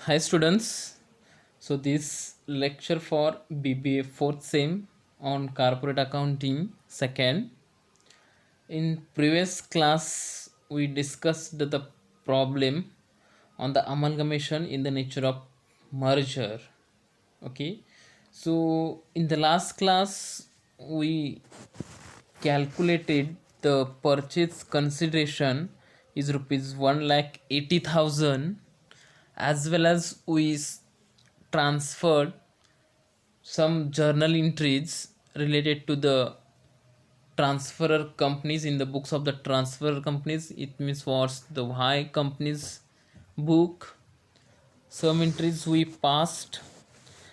Hi students. So this lecture for BBA fourth sem on corporate accounting second. In previous class we discussed the problem on the amalgamation in the nature of merger. Okay. So in the last class we calculated the purchase consideration is rupees 1,80,000, as well as we transferred some journal entries related to the transferor companies in the books of the transfer companies. It means what's the Y companies book. Some entries we passed,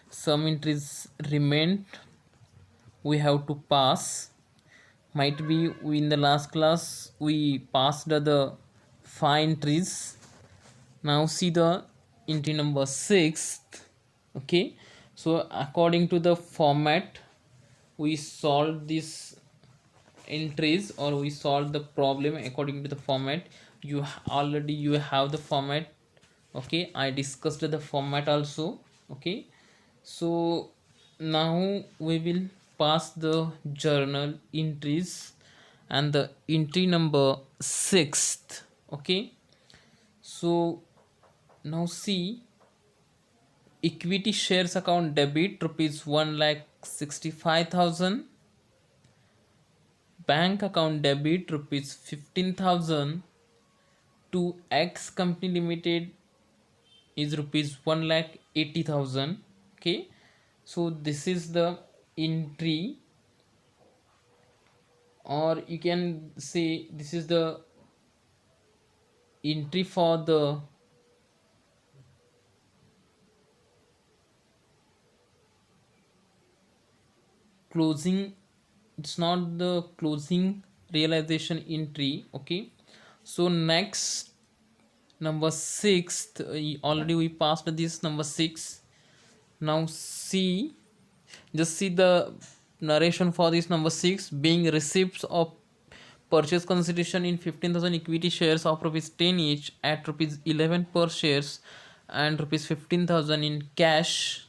some entries remained, we have to pass. Might be we, in the last class we passed the five entries. Now see the entry number 6. Okay, so according to the format we solve these entries, or we solve the problem according to the format. Already you have the format. Okay, I discussed the format also. Okay, so now we will pass the journal entries and the entry number 6th. Okay, so now see, equity shares account debit rupees 1,65,000, bank account debit rupees 15,000 to X company limited is rupees 1,80,000. Okay, so this is the entry, or you can say this is the entry for the closing. It's not the closing realization entry. Okay, so next, number 6, already we passed this number 6. Now see, just see the narration for this number 6: being receipts of purchase consideration in 15,000 equity shares of rupees 10 each at rupees 11 per shares, and rupees 15,000 in cash.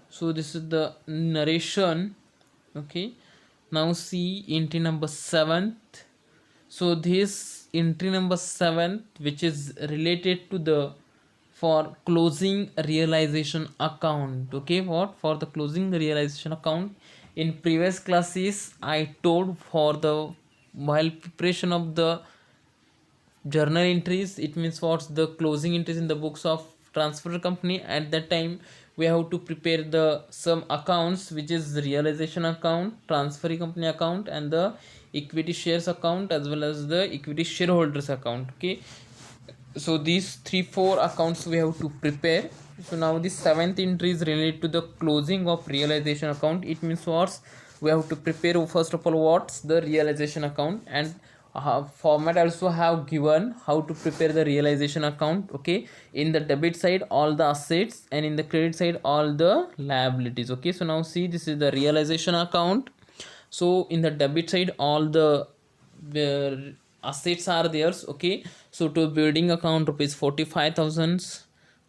So this is the narration. Okay, now see entry number 7th. So this entry number 7th, which is related to the for closing realization account. Okay, what for the closing realization account? In previous classes I told, for the while preparation of the journal entries, it means what's the closing entries in the books of transfer company, at that time we have to prepare the some accounts, which is the realization account, transfer company account, and the equity shares account, as well as the equity shareholders account. Okay, so these 3 4 accounts we have to prepare. So now the 7th entry is related to the closing of realization account. It means what, we have to prepare first of all what's the realization account, and format also have given how to prepare the realization account. Okay, in the debit side all the assets, and in the credit side all the liabilities. Okay, so now see, this is the realization account. So in the debit side all the assets are theirs. Okay, so to building account rupees 45,000.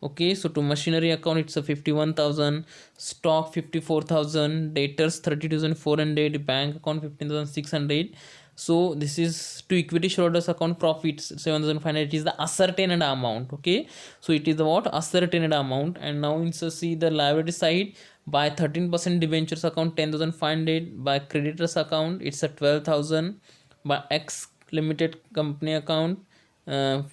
Okay, so to machinery account it's a 51,000, stock 54,000, debtors 30,400, bank account 15,600. So this is to equity shareholders account profits 7,500. It is the ascertained amount. Okay, so it is the what, ascertained amount. And now it's see the liability side, by 13% debentures account 10,500, by creditors account it's a 12,000, by X limited company account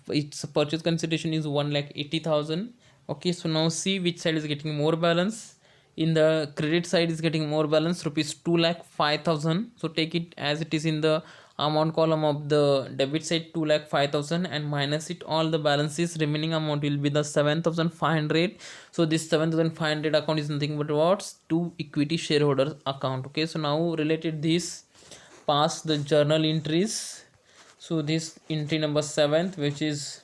its purchase consideration is 1,80,000. Okay, so now see which side is getting more balance. In the credit side is getting more balance, rupees 2,05,000. So take it as it is in the amount column of the debit side, 2,05,000, and minus it all the balances, remaining amount will be the 7,500. So this 7,500 account is nothing but what, to equity shareholders account. Okay, so now related this, pass the journal entries. So this entry number 7th, which is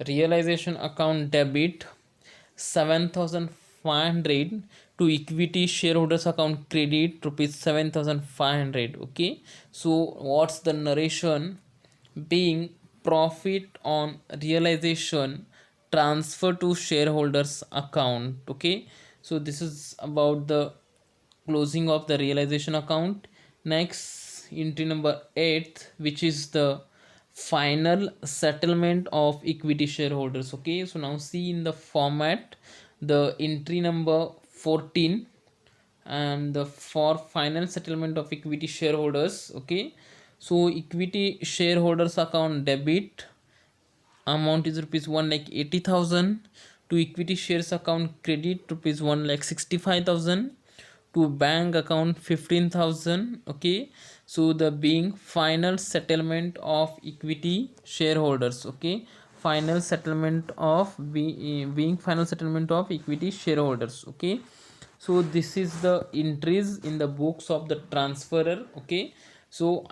realization account debit 7,500 to equity shareholders account credit rupees 7,500. Okay, so what's the narration? Being profit on realization transfer to shareholders account. Okay, so this is about the closing of the realization account. Next, entry number 8, which is the final settlement of equity shareholders. Okay, so now see in the format, the entry number 14 and the for final settlement of equity shareholders. Okay, so equity shareholders account debit amount is rupees 1 lakh 80,000, to equity shares account credit rupees 1 lakh 65,000, to bank account 15,000. Okay, so the being final settlement of equity shareholders. Okay, final settlement of being final settlement of equity shareholders. Okay, so this is the entries in the books of the transferor. Okay, so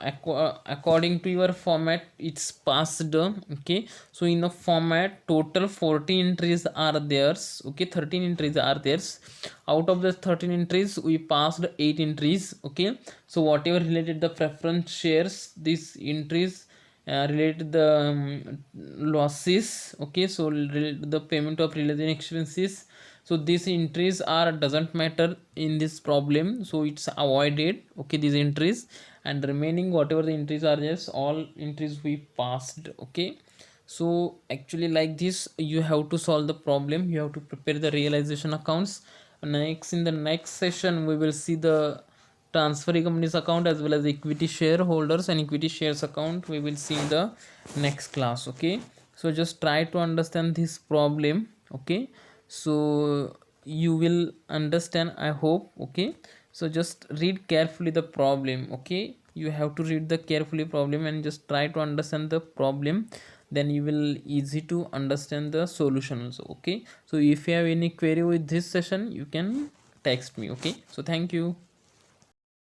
according to your format it's passed. Okay, so in the format total 14 entries are theirs. Okay, 13 entries are theirs. Out of the 13 entries we passed 8 entries. Okay, so whatever related the preference shares, these entries related the losses. Okay, so related the payment of realization expenses, so these entries are doesn't matter in this problem, so it's avoided. Okay, these entries, and remaining whatever the entries are, yes, all entries we passed. Okay, so actually like this you have to solve the problem, you have to prepare the realization accounts. Next, in the next session we will see the transferee companies account as well as equity shareholders and equity shares account, we will see in the next class. Okay, so just try to understand this problem. Okay, so you will understand, I hope. Okay, so just read carefully the problem. Okay, you have to read the carefully problem and just try to understand the problem, then you will easy to understand the solution also. Okay, so if you have any query with this session you can text me. Okay, so thank you.